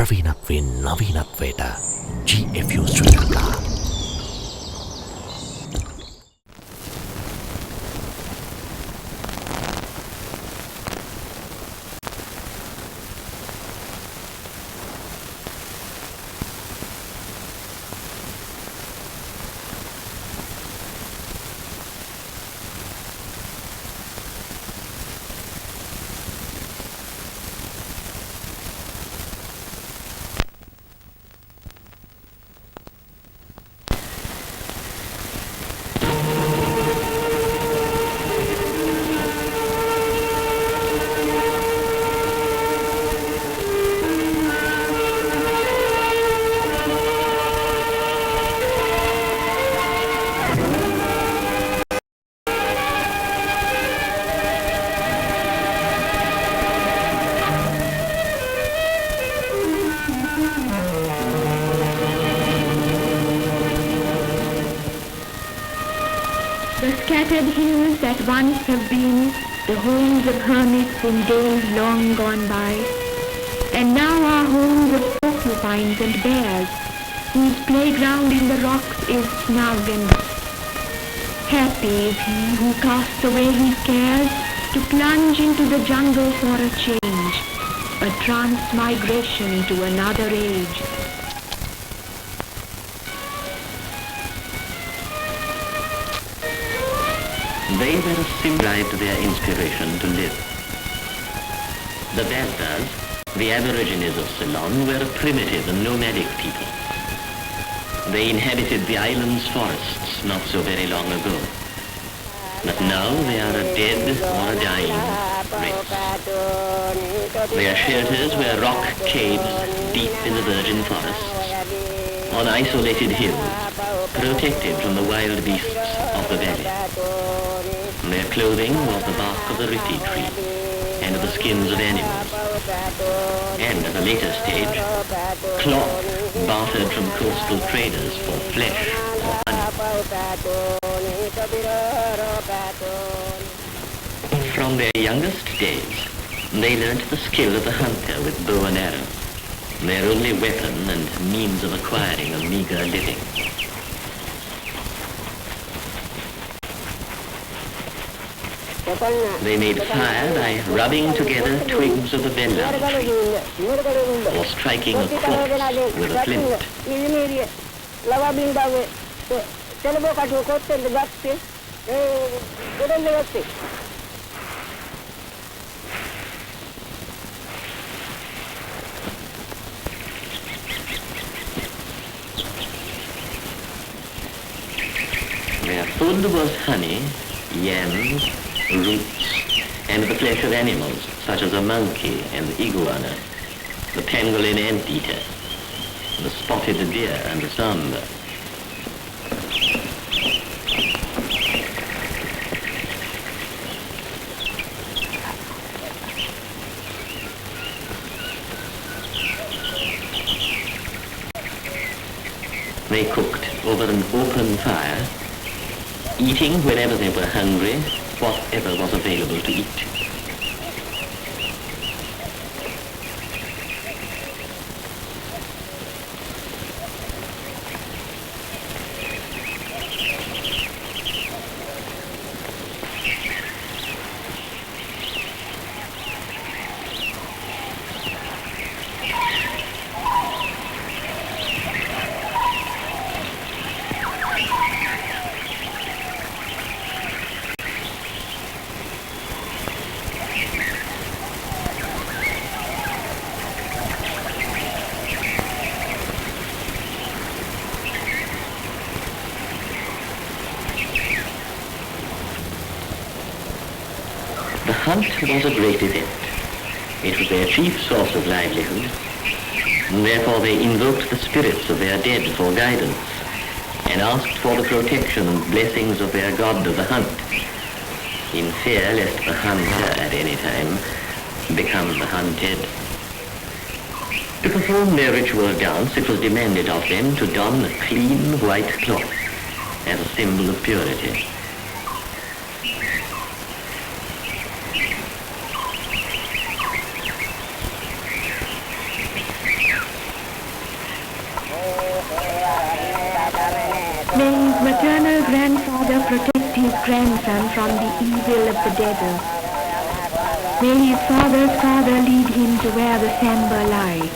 ප්‍රවීණත්වයෙන් නවීනත්වයට GFU Sri Lanka. The scattered hills that once have been the homes of hermits in days long gone by, and now are homes of porcupines and bears, whose playground in the rocks is snug and happy is he who casts away his cares to plunge into the jungle for a change, a transmigration to another age. They were derived their inspiration to live. The Bantas, the Aborigines of Ceylon, were a primitive and nomadic people. They inhabited the island's forests not so very long ago. But now they are a dead or a dying race. Their shelters were rock caves deep in the virgin forests, on isolated hills, protected from the wild beasts of the valley. Their clothing was the bark of the riti tree and the skins of animals, and at a later stage, cloth bartered from coastal traders for flesh or honey. From their youngest days, they learnt the skill of the hunter with bow and arrow, their only weapon and means of acquiring a meager living. They made fire by rubbing together twigs of the vellam tree or striking a corpse with a flint. Their food was honey, yams, roots, and the flesh of animals, such as a monkey and the iguana, the pangolin anteater, the spotted deer and the samba. They cooked over an open fire, eating whenever they were hungry, whatever was available to eat. The hunt was a great event. It was their chief source of livelihood, and therefore they invoked the spirits of their dead for guidance, and asked for the protection and blessings of their god of the hunt, in fear lest the hunter at any time become the hunted. To perform their ritual dance, it was demanded of them to don a clean white cloth as a symbol of purity. maternal grandfather protect his grandson from the evil of the desert. May his father's father lead him to where the sambar lie.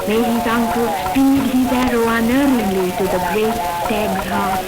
May his uncle speed his arrow unerringly to the great stag's heart.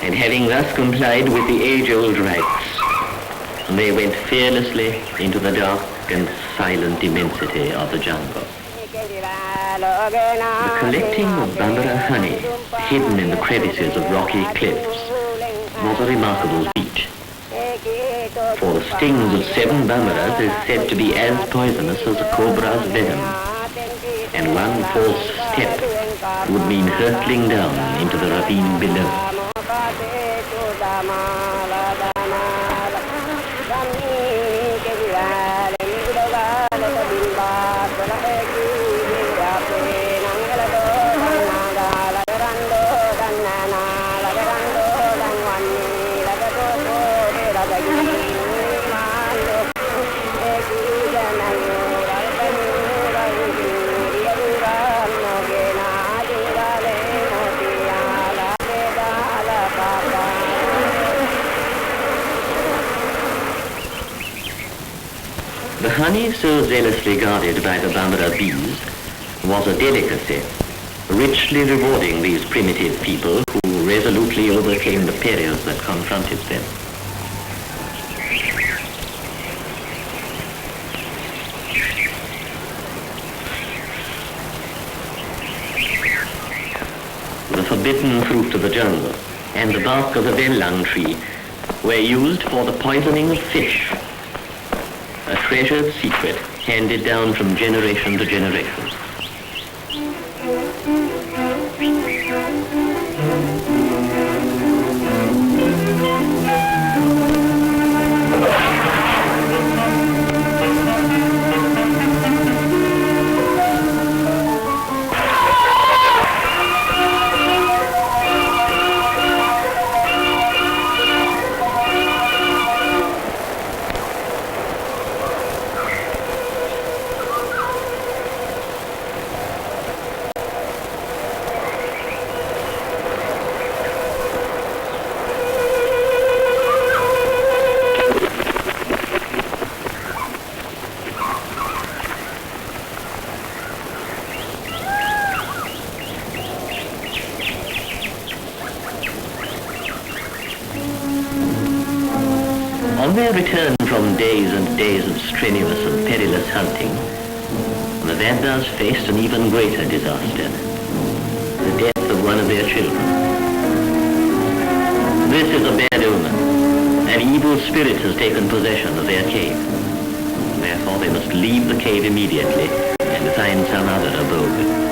And having thus complied with the age-old rites, they went fearlessly into the dark and silent immensity of the jungle. The collecting of bambara honey, hidden in the crevices of rocky cliffs, was a remarkable feat. For the stings of 7 bambaras is said to be as poisonous as a cobra's venom, and one false step would mean hurtling down into the ravine below. The honey so zealously guarded by the bambara bees was a delicacy, richly rewarding these primitive people who resolutely overcame the perils that confronted them. The forbidden fruit of the jungle and the bark of the vellang tree were used for the poisoning of fish, a treasured secret handed down from generation to generation. On their return from days and days of strenuous and perilous hunting, the Vandas faced an even greater disaster, the death of one of their children. This is a bad omen. An evil spirit has taken possession of their cave. Therefore they must leave the cave immediately and find some other abode.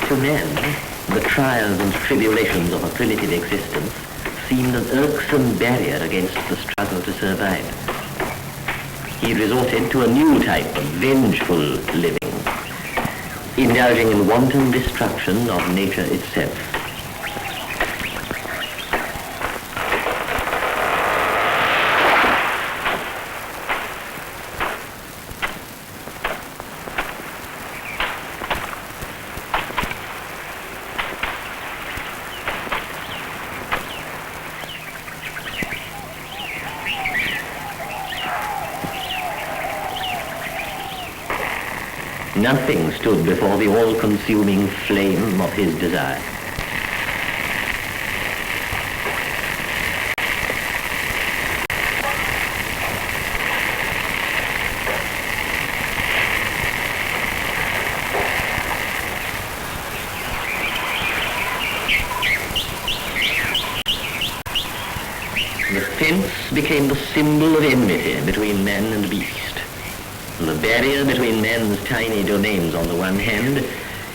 To men, the trials and tribulations of a primitive existence seemed an irksome barrier against the struggle to survive. he resorted to a new type of vengeful living, indulging in wanton destruction of nature itself. Nothing stood before the all-consuming flame of his desire. The fence became the symbol of enmity between man and beast. The barrier between man's tiny domains on the one hand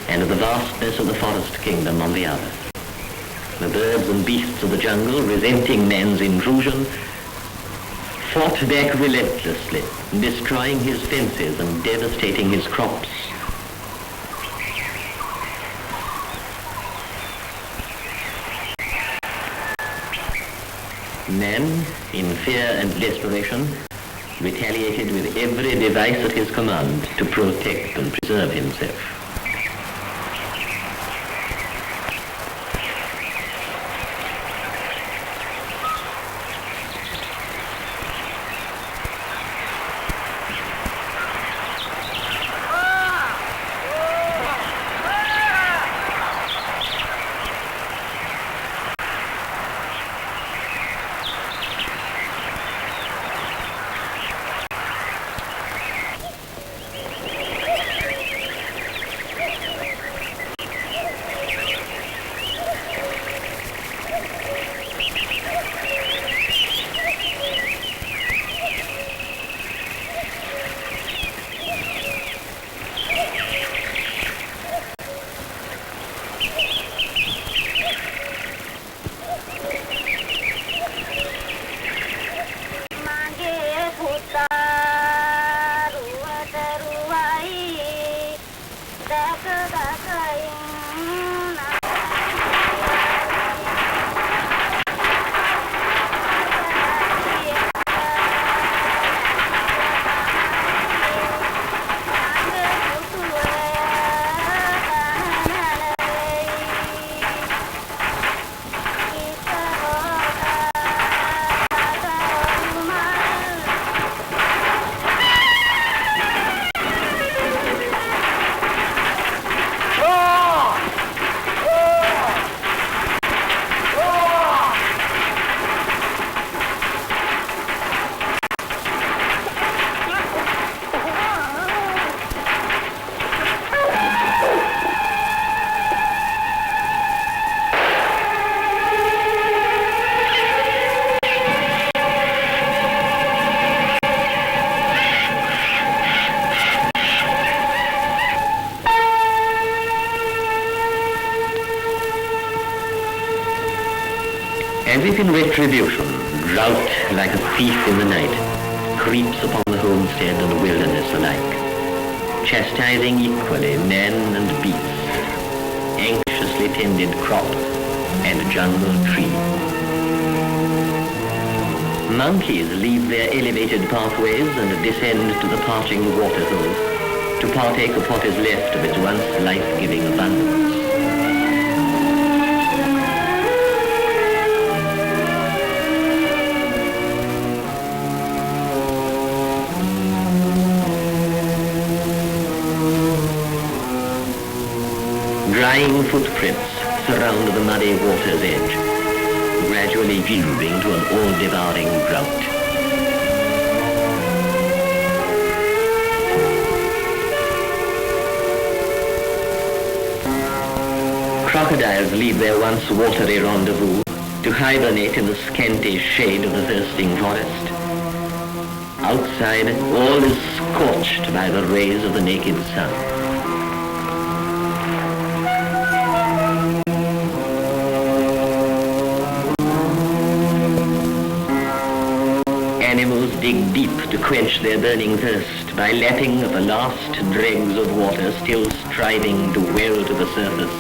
and the vastness of the forest kingdom on the other. The birds and beasts of the jungle, resenting man's intrusion, fought back relentlessly, destroying his fences and devastating his crops. Man, in fear and desperation, retaliated with every device at his command to protect and preserve himself. As if in retribution, drought, like a thief in the night, creeps upon the homestead and the wilderness alike, chastising equally man and beast, anxiously tended crop and jungle tree. Monkeys leave their elevated pathways and descend to the parching water holes to partake of what is left of its once life-giving abundance. Drying footprints surround the muddy water's edge, gradually yielding to an all-devouring drought. Crocodiles leave their once watery rendezvous to hibernate in the scanty shade of the thirsting forest. Outside, all is scorched by the rays of the naked sun. Animals dig deep to quench their burning thirst by lapping at the last dregs of water still striving to well to the surface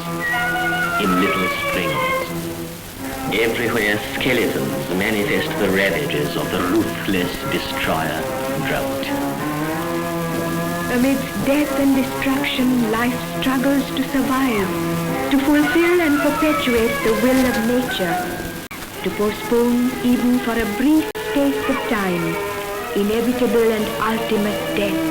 in little springs. Everywhere skeletons manifest the ravages of the ruthless destroyer, drought. Amidst death and destruction, life struggles to survive, to fulfill and perpetuate the will of nature, to postpone even for a brief space of time, inevitable and ultimate death.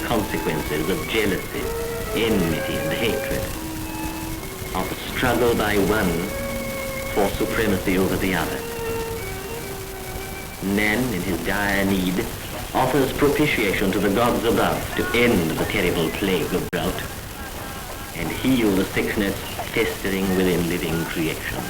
Consequences of jealousy, enmity and hatred, of the struggle by one for supremacy over the other. Man, in his dire need, offers propitiation to the gods above to end the terrible plague of drought and heal the sickness festering within living creation.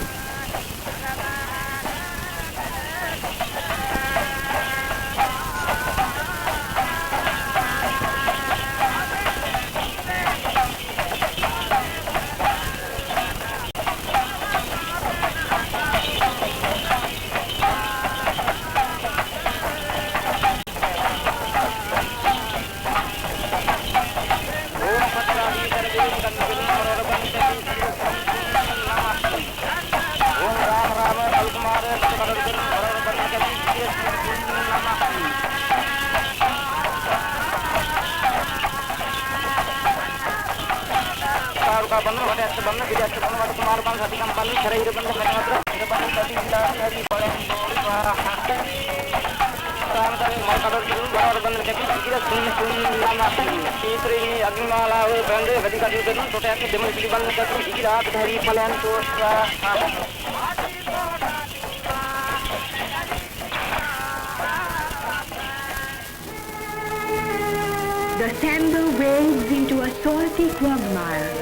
The Samba wades into a salty quagmire,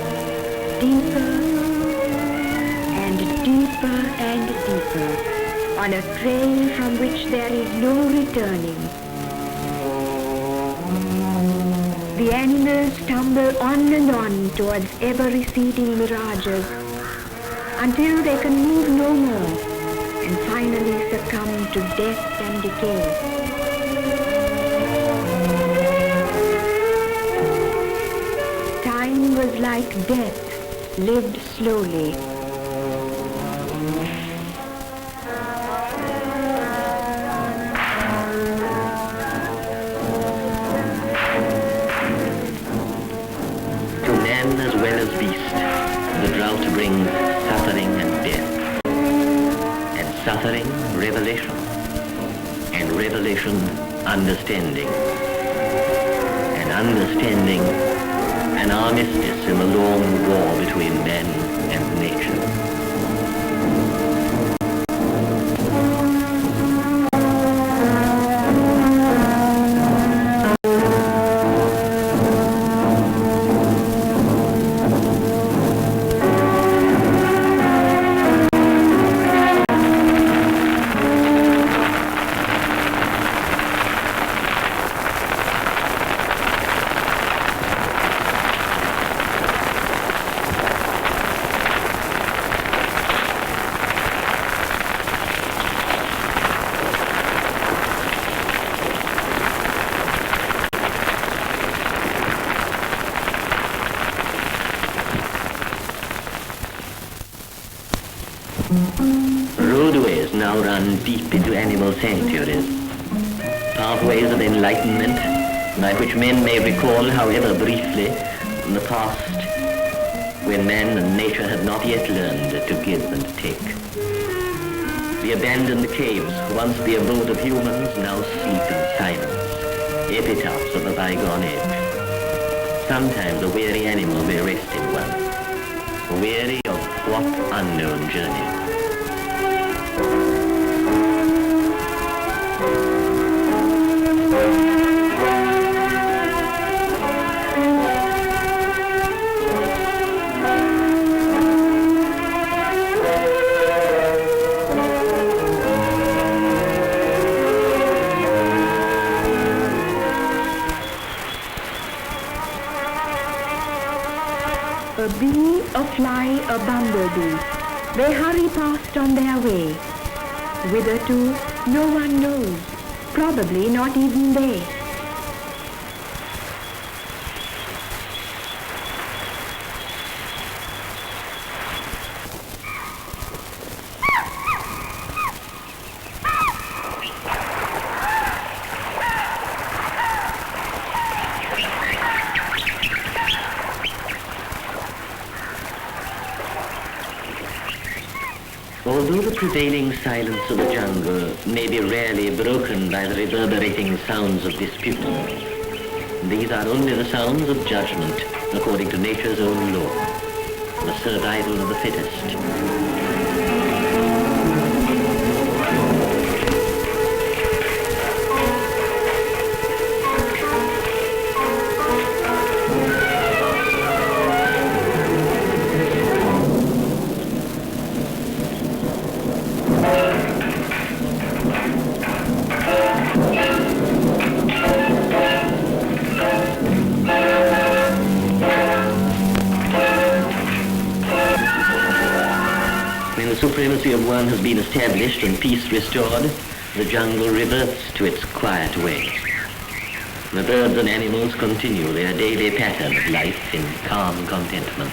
deeper and deeper and deeper, on a trail from which there is no returning. The animals stumble on and on towards ever-receding mirages, until they can move no more, and finally succumb to death and decay. Time was like death, lived slowly. To man as well as beast, the drought brings suffering and death, and suffering, revelation, and revelation, understanding, and understanding, an armistice in the long war between man and nature. Roadways now run deep into animal sanctuaries, pathways of enlightenment by which men may recall, however briefly, the past when man and nature had not yet learned to give and take. The abandoned caves, once the abode of humans, now sleep in silence, epitaphs of a bygone age. Sometimes a weary animal may rest in one, weary of what unknown journey. A bee, a fly, a bumblebee, they hurry past on their way. Whither to, no one knows, probably not even they. Although the prevailing silence of the jungle may be rarely broken by the reverberating sounds of dispute, these are only the sounds of judgment according to nature's own law, the survival of the fittest. When the supremacy of one has been established and peace restored, the jungle reverts to its quiet ways. The birds and animals continue their daily pattern of life in calm contentment.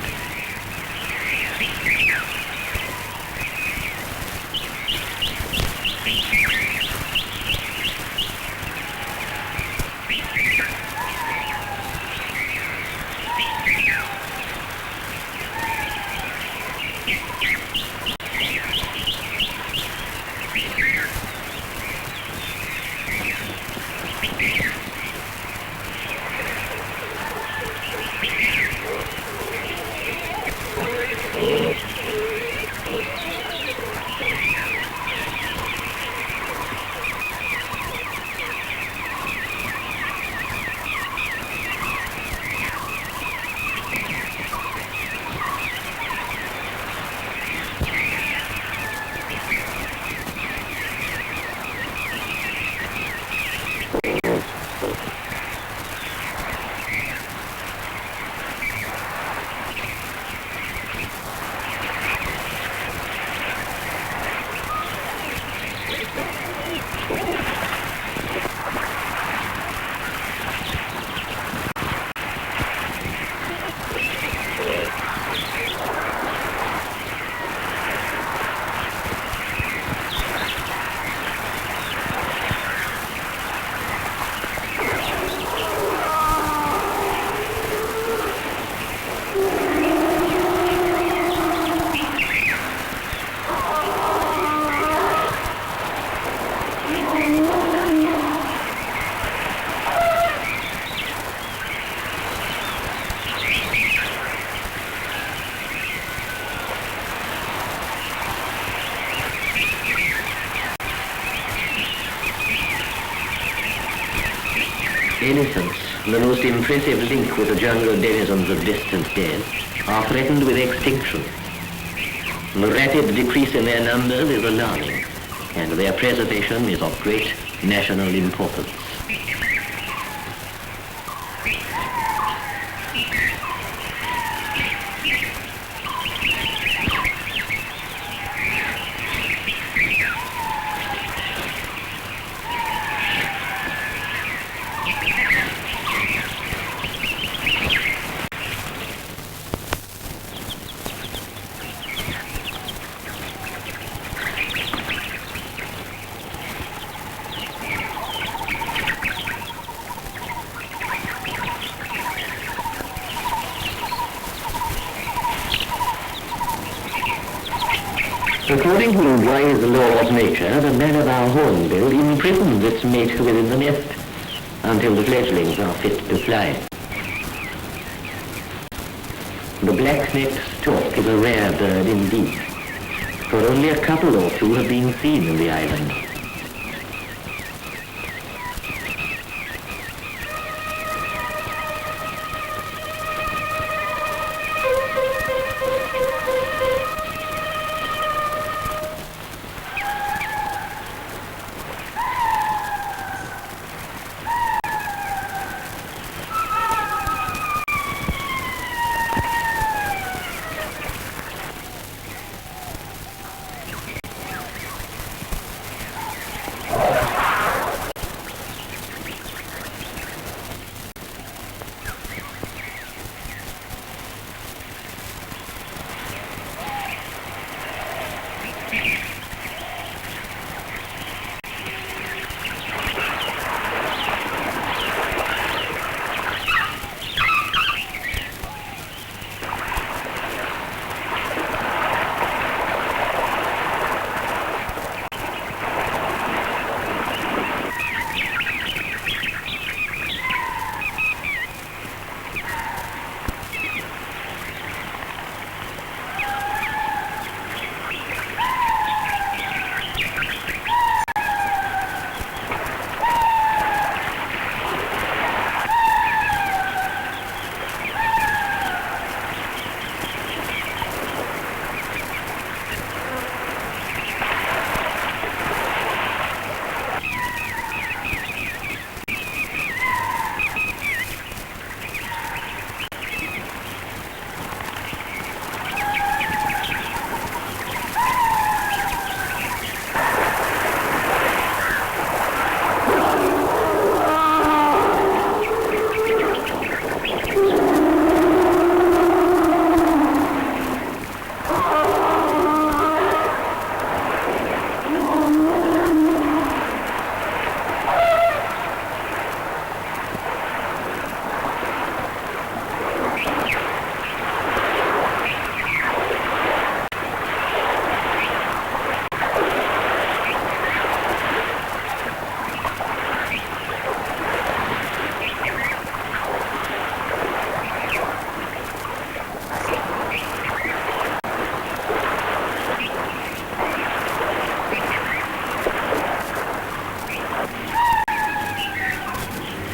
Elephants, the most impressive link with the jungle denizens of distant days, are threatened with extinction. The rapid decrease in their numbers is alarming, and their preservation is of great national importance. According to wise law of nature, the man of our hornbill imprisons its mate within the nest until the fledglings are fit to fly. The black-necked stork is a rare bird indeed, for only a couple or two have been seen in the island.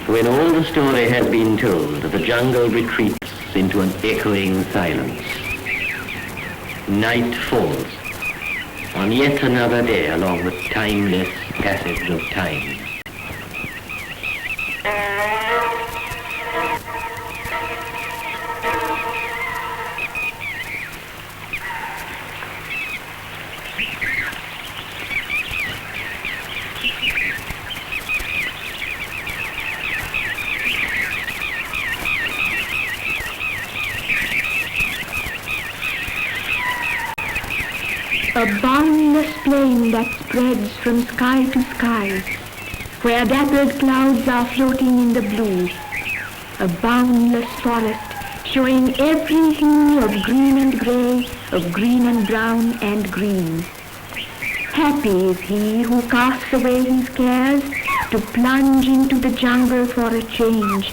When all the story has been told, the jungle retreats into an echoing silence. Night falls on yet another day along the timeless passage of time. A boundless plain that spreads from sky to sky, where dappled clouds are floating in the blue. A boundless forest showing every hue of green and grey, of green and brown and green. Happy is he who casts away his cares to plunge into the jungle for a change,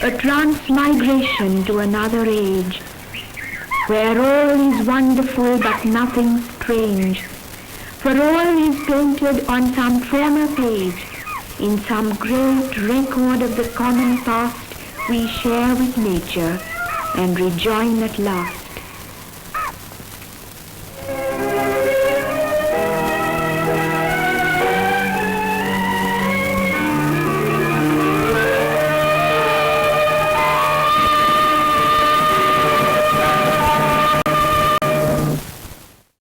a transmigration to another age, where all is wonderful but nothing strange, for all is painted on some former page, in some great record of the common past we share with nature and rejoin at last.